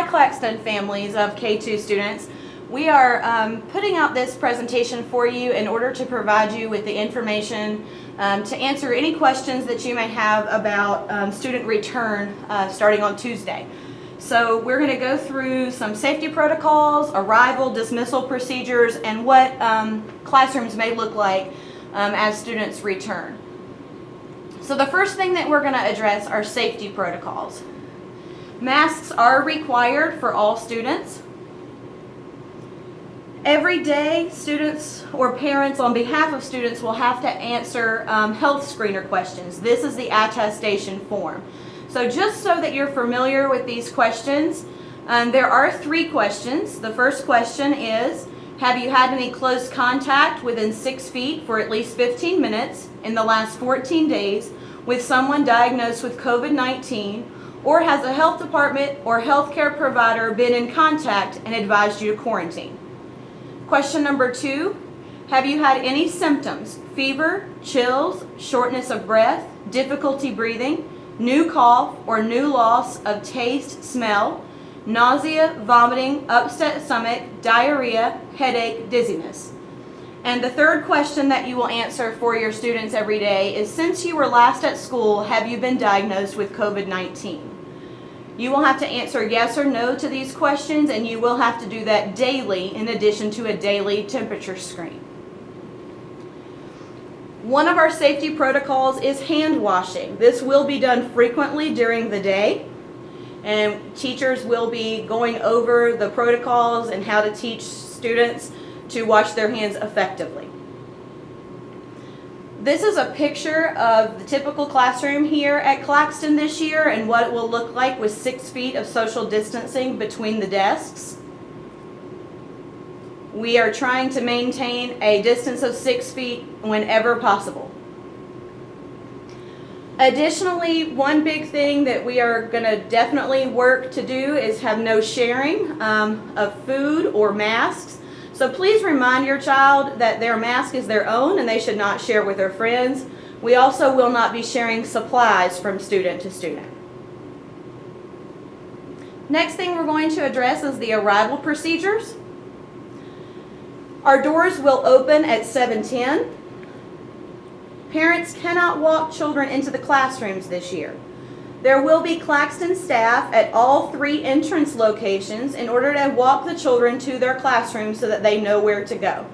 Claxton families of K2 students, we are putting out this presentation for you in order to provide you with the information to answer any questions that you may have about student return starting on Tuesday. So we're going to go through some safety protocols, arrival, dismissal procedures, and what classrooms may look like as students return. So the first thing that we're going to address are safety protocols. Masks are required for all students. Every day, students or parents on behalf of students will have to answer health screener questions. This is the attestation form. So just so that you're familiar with these questions, there are 3 questions. The first question is, have you had any close contact within 6 feet for at least 15 minutes in the last 14 days with someone diagnosed with COVID-19, or has a health department or healthcare provider been in contact and advised you to quarantine? Question number 2, have you had any symptoms, fever, chills, shortness of breath, difficulty breathing, new cough or new loss of taste, smell, nausea, vomiting, upset stomach, diarrhea, headache, dizziness? And the third question that you will answer for your students every day is, since you were last at school, have you been diagnosed with COVID-19? You will have to answer yes or no to these questions, and you will have to do that daily in addition to a daily temperature screen. One of our safety protocols is hand washing. This will be done frequently during the day, and teachers will be going over the protocols and how to teach students to wash their hands effectively. This is a picture of the typical classroom here at Claxton this year and what it will look like with 6 feet of social distancing between the desks. We are trying to maintain a distance of 6 feet whenever possible. Additionally, one big thing that we are going to definitely work to do is have no sharing of food or masks. So please remind your child that their mask is their own and they should not share with their friends. We also will not be sharing supplies from student to student. Next thing we're going to address is the arrival procedures. Our doors will open at 7:10. Parents cannot walk children into the classrooms this year. There will be Claxton staff at all 3 entrance locations in order to walk the children to their classrooms so that they know where to go.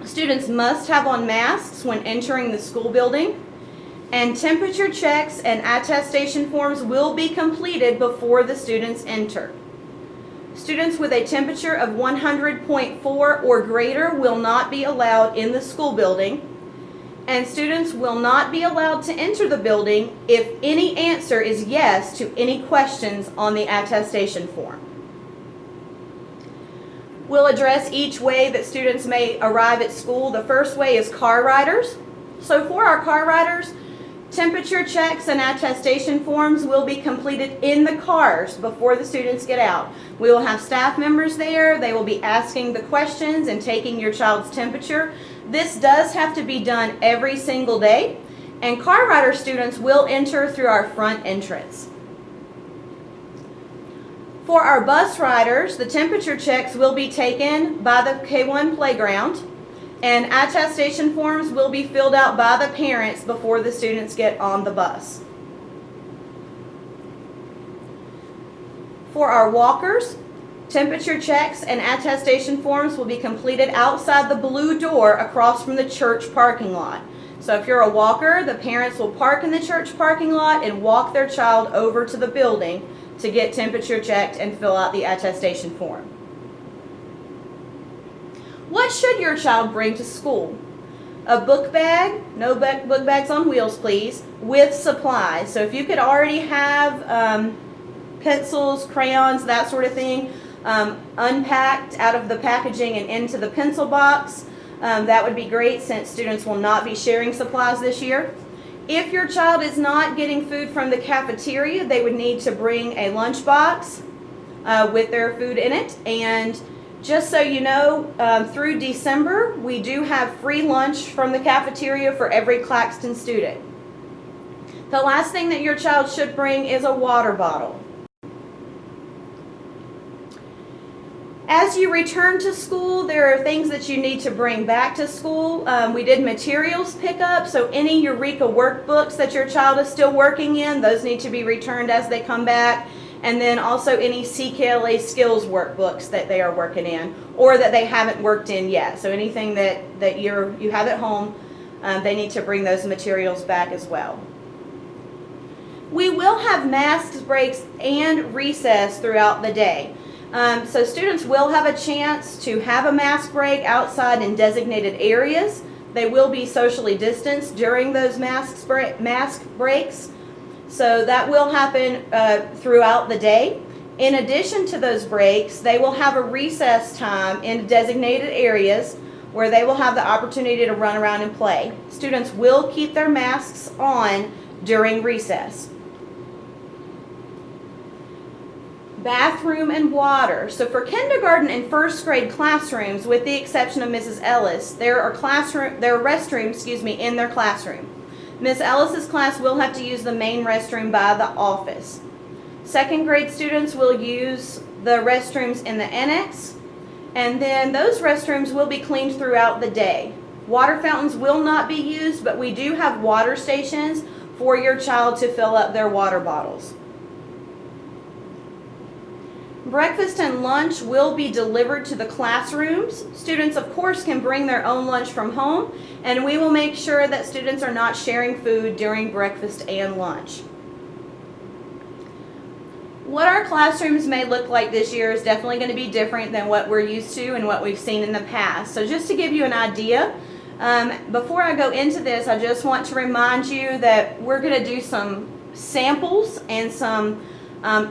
Students must have on masks when entering the school building, and temperature checks and attestation forms will be completed before the students enter. Students with a temperature of 100.4 or greater will not be allowed in the school building, and students will not be allowed to enter the building if any answer is yes to any questions on the attestation form. We'll address each way that students may arrive at school. The first way is car riders. So for our car riders, temperature checks and attestation forms will be completed in the cars before the students get out. We will have staff members there. They will be asking the questions and taking your child's temperature. This does have to be done every single day, and car rider students will enter through our front entrance. For our bus riders, the temperature checks will be taken by the K1 playground, and attestation forms will be filled out by the parents before the students get on the bus. For our walkers, temperature checks and attestation forms will be completed outside the blue door across from the church parking lot. So if you're a walker, the parents will park in the church parking lot and walk their child over to the building to get temperature checked and fill out the attestation form. What should your child bring to school? A book bag, no book bags on wheels please, with supplies. So if you could already have pencils, crayons, that sort of thing, unpacked out of the packaging and into the pencil box, that would be great since students will not be sharing supplies this year. If your child is not getting food from the cafeteria, they would need to bring a lunch box with their food in it. And just so you know, through December, we do have free lunch from the cafeteria for every Claxton student. The last thing that your child should bring is a water bottle. As you return to school, there are things that you need to bring back to school. We did materials pickup, so any Eureka workbooks that your child is still working in, those need to be returned as they come back. And then also any CKLA skills workbooks that they are working in or that they haven't worked in yet. So anything that you have at home, they need to bring those materials back as well. We will have masks breaks and recess throughout the day. So students will have a chance to have a mask break outside in designated areas. They will be socially distanced during those mask breaks. So that will happen throughout the day. In addition to those breaks, they will have a recess time in designated areas where they will have the opportunity to run around and play. Students will keep their masks on during recess. Bathroom and water. So for kindergarten and first grade classrooms, with the exception of Mrs. Ellis, there are restrooms, in their classroom. Ms. Ellis's class will have to use the main restroom by the office. Second grade students will use the restrooms in the annex, and then those restrooms will be cleaned throughout the day. Water fountains will not be used, but we do have water stations for your child to fill up their water bottles. Breakfast and lunch will be delivered to the classrooms. Students, of course, can bring their own lunch from home, and we will make sure that students are not sharing food during breakfast and lunch. What our classrooms may look like this year is definitely going to be different than what we're used to and what we've seen in the past. So just to give you an idea, before I go into this, I just want to remind you that we're going to do some samples and some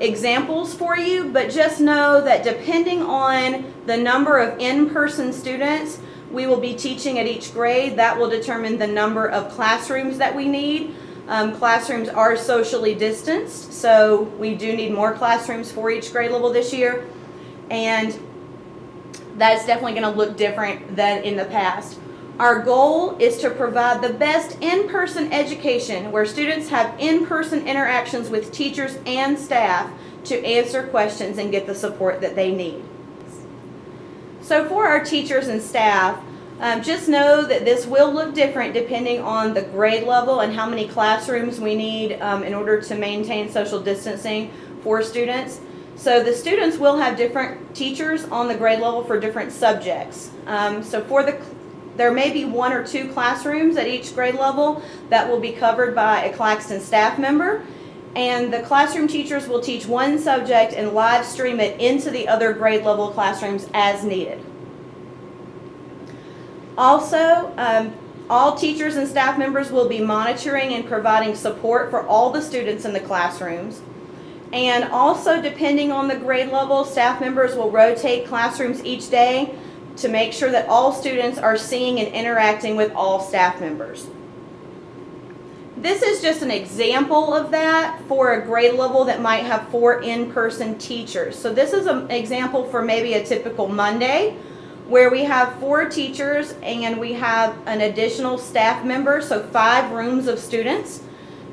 examples for you, but just know that depending on the number of in-person students we will be teaching at each grade, that will determine the number of classrooms that we need. Classrooms are socially distanced, so we do need more classrooms for each grade level this year, and that's definitely going to look different than in the past. Our goal is to provide the best in-person education where students have in-person interactions with teachers and staff to answer questions and get the support that they need. So for our teachers and staff, just know that this will look different depending on the grade level and how many classrooms we need in order to maintain social distancing for students. So the students will have different teachers on the grade level for different subjects. There may be 1 or 2 classrooms at each grade level that will be covered by a Claxton staff member, and the classroom teachers will teach one subject and live stream it into the other grade level classrooms as needed. Also, all teachers and staff members will be monitoring and providing support for all the students in the classrooms. And also, depending on the grade level, staff members will rotate classrooms each day to make sure that all students are seeing and interacting with all staff members. This is just an example of that for a grade level that might have 4 in-person teachers. So this is an example for maybe a typical Monday where we have 4 teachers and we have an additional staff member, so 5 rooms of students.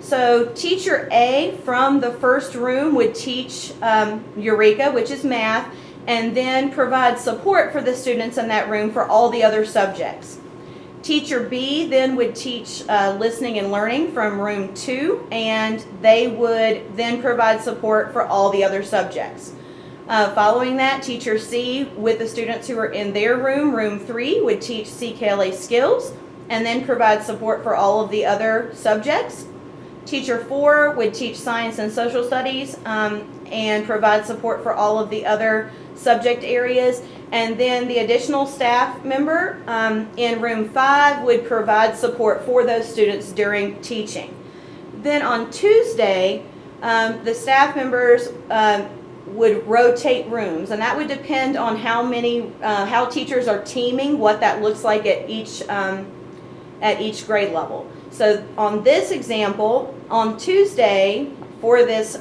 So teacher A from the first room would teach Eureka, which is math, and then provide support for the students in that room for all the other subjects. Teacher B then would teach listening and learning from room 2, and they would then provide support for all the other subjects. Following that, teacher C with the students who are in their room, room 3, would teach CKLA skills and then provide support for all of the other subjects. Teacher 4 would teach science and social studies and provide support for all of the other subject areas. And then the additional staff member in room 5 would provide support for those students during teaching. Then on Tuesday, the staff members would rotate rooms, and that would depend on how teachers are teaming, what that looks like at each grade level. So on this example, on Tuesday for this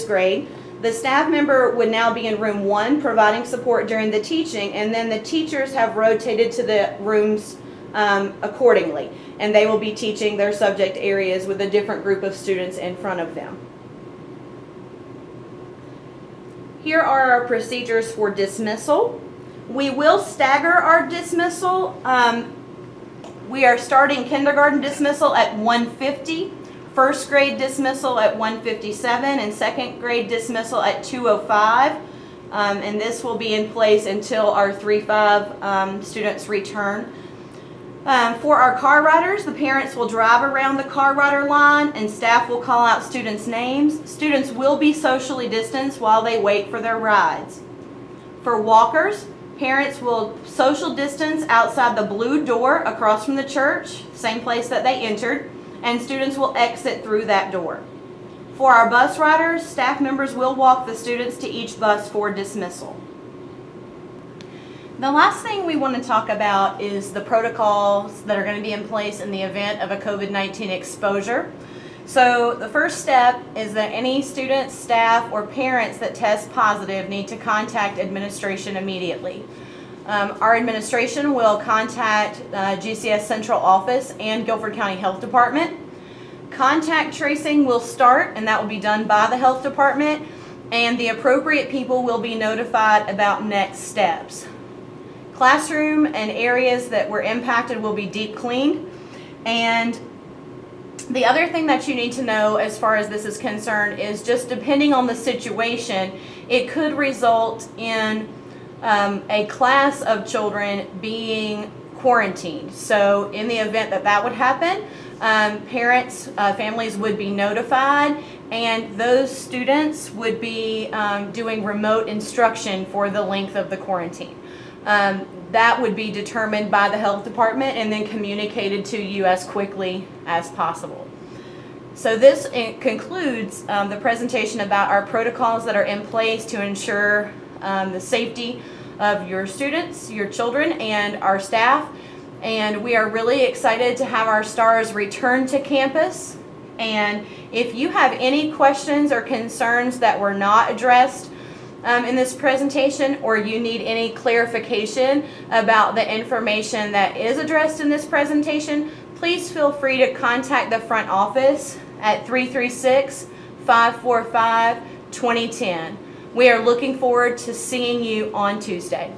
grade, the staff member would now be in room 1 providing support during the teaching, and then the teachers have rotated to the rooms accordingly, and they will be teaching their subject areas with a different group of students in front of them. Here are our procedures for dismissal. We will stagger our dismissal. We are starting kindergarten dismissal at 1:50, first grade dismissal at 1:57, and second grade dismissal at 2:05. And this will be in place until our 3-5 students return. For our car riders, the parents will drive around the car rider line and staff will call out students' names. Students will be socially distanced while they wait for their rides. For walkers, parents will social distance outside the blue door across from the church, same place that they entered, and students will exit through that door. For our bus riders, staff members will walk the students to each bus for dismissal. The last thing we want to talk about is the protocols that are going to be in place in the event of a COVID-19 exposure. So the first step is that any students, staff, or parents that test positive need to contact administration immediately. Our administration will contact GCS Central Office and Guilford County Health Department. Contact tracing will start, and that will be done by the health department, and the appropriate people will be notified about next steps. Classroom and areas that were impacted will be deep cleaned. And the other thing that you need to know as far as this is concerned is just depending on the situation, it could result in a class of children being quarantined. So in the event that that would happen, parents, families would be notified, and those students would be doing remote instruction for the length of the quarantine. That would be determined by the health department and then communicated to you as quickly as possible. So this concludes the presentation about our protocols that are in place to ensure the safety of your students, your children, and our staff. And we are really excited to have our stars return to campus. And if you have any questions or concerns that were not addressed in this presentation, or you need any clarification about the information that is addressed in this presentation, please feel free to contact the front office at 336-545-2010. We are looking forward to seeing you on Tuesday.